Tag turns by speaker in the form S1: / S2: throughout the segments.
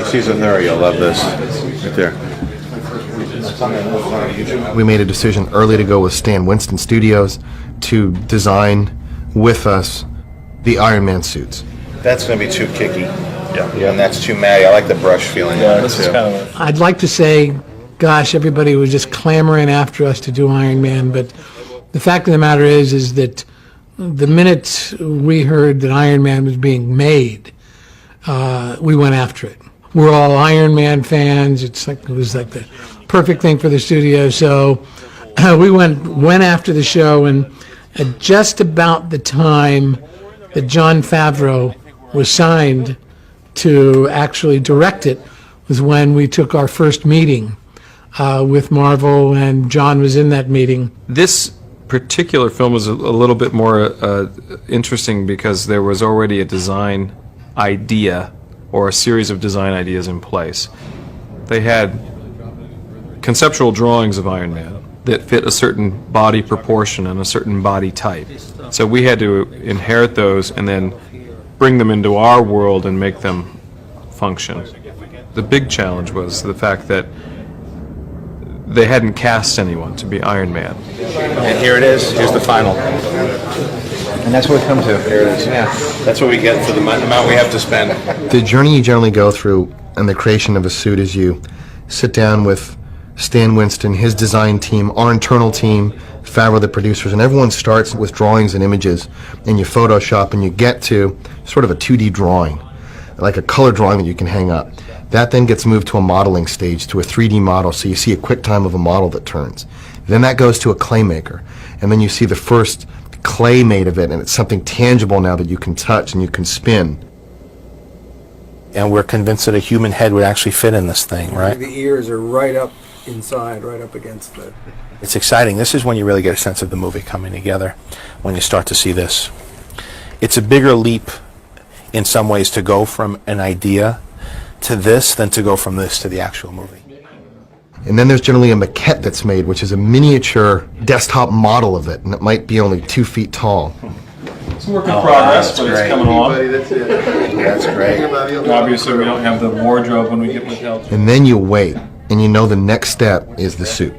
S1: season there, you'll love this. Right there.
S2: We made a decision early to go with Stan Winston Studios to design with us the Iron Man suits.
S1: That's going to be too kicky. Yeah. And that's too matty. I like the brush feeling.
S3: Yeah, this is kind of
S4: I'd like to say, gosh, everybody was just clamoring after us to do Iron Man, but the fact of the matter is that the minute we heard that Iron Man was being made, we went after it. We're all Iron Man fans. It was like the perfect thing for the studio. So we went after the show, and at just about the time that Jon Favreau was signed to actually direct it was when we took our first meeting with Marvel, and John was in that meeting.
S3: This particular film was a little bit more interesting because there was already a design idea or a series of design ideas in place. They had conceptual drawings of Iron Man that fit a certain body proportion and a certain body type. So we had to inherit those and then bring them into our world and make them function. The big challenge was the fact that they hadn't cast anyone to be Iron Man.
S1: And here it is. Here's the final.
S5: And that's what we come to.
S1: Here it is. Yeah. That's what we get for the amount we have to spend.
S2: The journey you generally go through in the creation of a suit is you sit down with Stan Winston, his design team, our internal team, Favreau, the producers, and everyone starts with drawings and images, and you Photoshop, and you get to sort of a 2D drawing, like a color drawing that you can hang up. That then gets moved to a modeling stage, to a 3D model, so you see a quick time of a model that turns. Then that goes to a clay maker, and then you see the first clay made of it, and it's something tangible now that you can touch and you can spin. And we're convinced that a human head would actually fit in this thing, right?
S6: The ears are right up inside, right up against the...
S2: It's exciting. This is when you really get a sense of the movie coming together, when you start to see this. It's a bigger leap in some ways to go from an idea to this than to go from this to the actual movie. And then there's generally a maquette that's made, which is a miniature desktop model of it, and it might be only 2 feet tall.
S3: It's a work in progress, but it's coming along.
S1: That's great.
S3: Obviously, we don't have the wardrobe when we get with help.
S2: And then you wait, and you know the next step is the suit.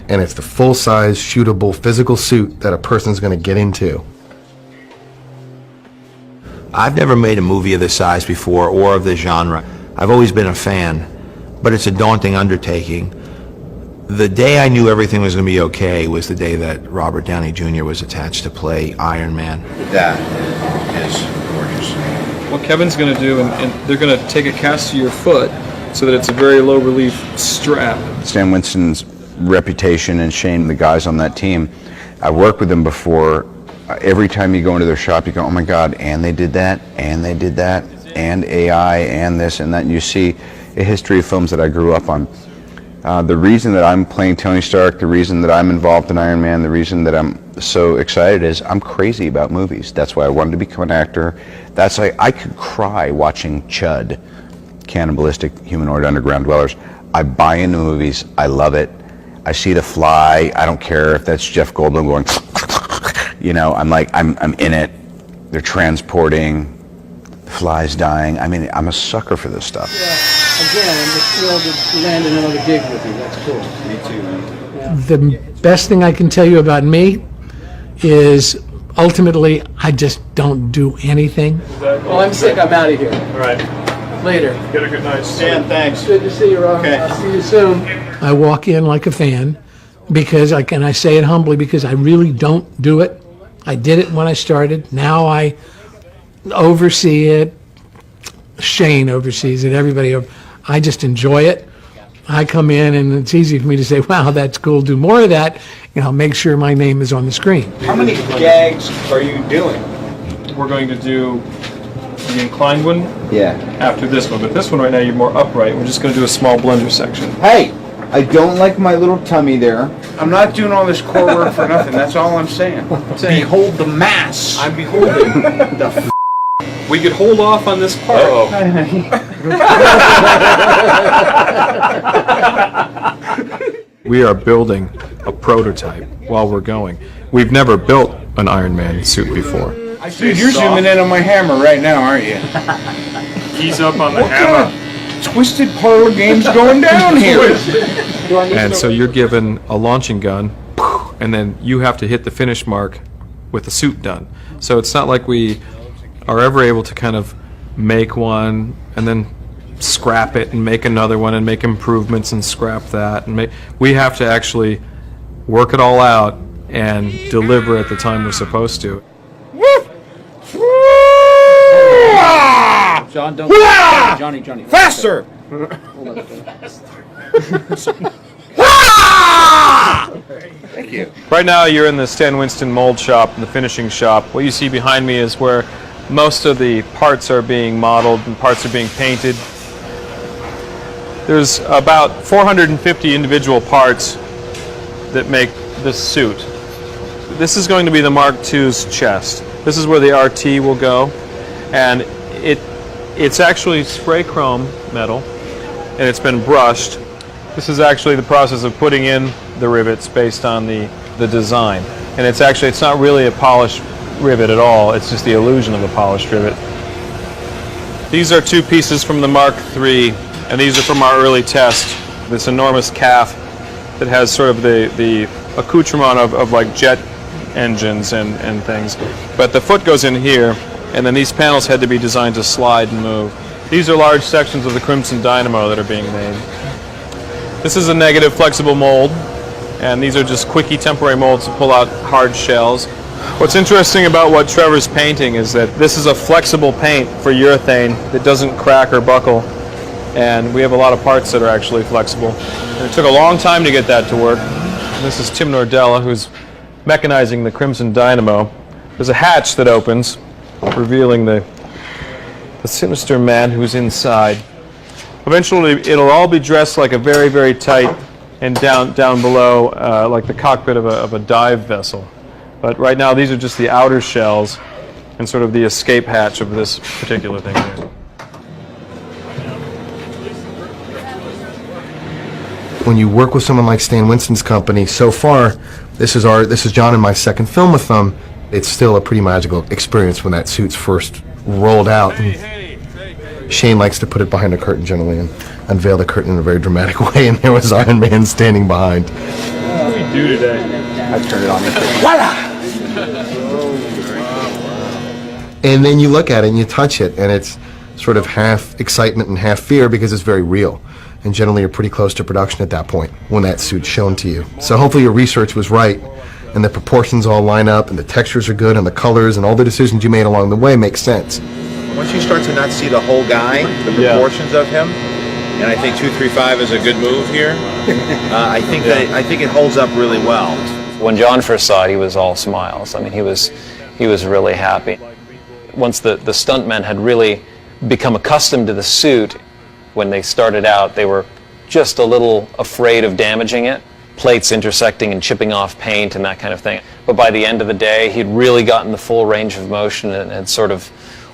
S2: And it's the full-size, shootable, physical suit that a person's going to get into.
S5: I've never made a movie of this size before or of this genre. I've always been a fan, but it's a daunting undertaking. The day I knew everything was going to be okay was the day that Robert Downey Jr. was attached to play Iron Man.
S1: That is gorgeous.
S3: What Kevin's going to do, and they're going to take a cast to your foot so that it's a very low relief strap.
S7: Stan Winston's reputation and Shane, the guys on that team, I've worked with them before. Every time you go into their shop, you go, oh my God, and they did that, and they did that, and AI, and this and that, and you see a history of films that I grew up on. The reason that I'm playing Tony Stark, the reason that I'm involved in Iron Man, the reason that I'm so excited is I'm crazy about movies. That's why I wanted to become an actor. That's like, I could cry watching Chud, Cannibalistic Humanoid Underground Dwellers. I buy into movies, I love it. I see The Fly, I don't care if that's Jeff Goldblum going, you know, I'm like, I'm in it. They're transporting, the fly's dying. I mean, I'm a sucker for this stuff.
S6: Again, I'm just thrilled to land another gig with you. That's cool.
S1: Me too, man.
S6: Yeah.
S4: The best thing I can tell you about me is ultimately I just don't do anything.
S6: Well, I'm sick. I'm out of here.
S3: All right.
S6: Later.
S3: Get a good night.
S1: Stan, thanks.
S6: Good to see you, Rob.
S1: Okay.
S6: I'll see you soon.
S4: I walk in like a fan because I say it humbly because I really don't do it. I did it when I started. Now I oversee it. Shane oversees it. Everybody. I just enjoy it. I come in and it's easy for me to say, wow, that's cool. Do more of that. You know, make sure my name is on the screen.
S1: How many gags are you doing?
S3: We're going to do the inclined one
S7: Yeah.
S3: after this one, but this one right now you're more upright. We're just going to do a small blender section.
S7: Hey, I don't like my little tummy there.
S1: I'm not doing all this core work for nothing. That's all I'm saying. Behold the mass. I'm beholding the
S3: We could hold off on this part. We are building a prototype while we're going. We've never built an Iron Man suit before.
S1: Dude, you're zooming in on my hammer right now, aren't you?
S3: He's up on the hammer.
S1: twisted parlor games going down here?
S3: And so you're given a launching gun, and then you have to hit the finish mark with the suit done. So it's not like we are ever able to kind of make one and then scrap it and make another one and make improvements and scrap that. We have to actually work it all out and deliver at the time we're supposed to.
S6: John, don't. Johnny.
S1: Faster! Thank you.
S3: Right now you're in the Stan Winston mold shop, the finishing shop. What you see behind me is where most of the parts are being modeled and parts are being painted. There's about 450 individual parts that make this suit. This is going to be the Mark II's chest. This is where the RT will go, and it's actually spray chrome metal, and it's been brushed. This is actually the process of putting in the rivets based on the design, and it's not really a polished rivet at all. It's just the illusion of a polished rivet. These are two pieces from the Mark III, and these are from our early test. This enormous calf that has sort of the accoutrement of like jet engines and things. But the foot goes in here, and then these panels had to be designed to slide and move. These are large sections of the Crimson Dynamo that are being made. This is a negative flexible mold, and these are just quickie temporary molds to pull out hard shells. What's interesting about what Trevor's painting is that this is a flexible paint for urethane that doesn't crack or buckle, and we have a lot of parts that are actually flexible. And it took a long time to get that to work. And this is Tim Nordella, who's mechanizing the Crimson Dynamo. There's a hatch that opens, revealing the sinister man who's inside. Eventually, it'll all be dressed like a very, very tight, and down below, like the cockpit of a dive vessel. But right now, these are just the outer shells and sort of the escape hatch of this particular thing here.
S2: When you work with someone like Stan Winston's company, so far, this is John and my second film with them. It's still a pretty magical experience when that suit's first rolled out. And Shane likes to put it behind a curtain generally and unveil the curtain in a very dramatic way, and there was Iron Man standing behind.
S3: What do we do today?
S7: I turned it on.
S2: Voila! And then you look at it and you touch it, and it's sort of half excitement and half fear because it's very real. And generally you're pretty close to production at that point when that suit's shown to you. So hopefully your research was right, and the proportions all line up, and the textures are good, and the colors, and all the decisions you made along the way make sense.
S8: Once you start to not see the whole guy, the proportions of him, and I think 235 is a good move here. I think it holds up really well.
S9: When John first saw it, he was all smiles. I mean, he was really happy. Once the stuntmen had really become accustomed to the suit, when they started out, they were just a little afraid of damaging it, plates intersecting and chipping off paint and that kind of thing. But by the end of the day, he'd really gotten the full range of motion and had sort of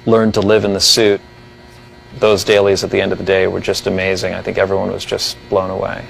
S9: learned to live in the suit. Those dailies at the end of the day were just amazing. I think everyone was just blown away.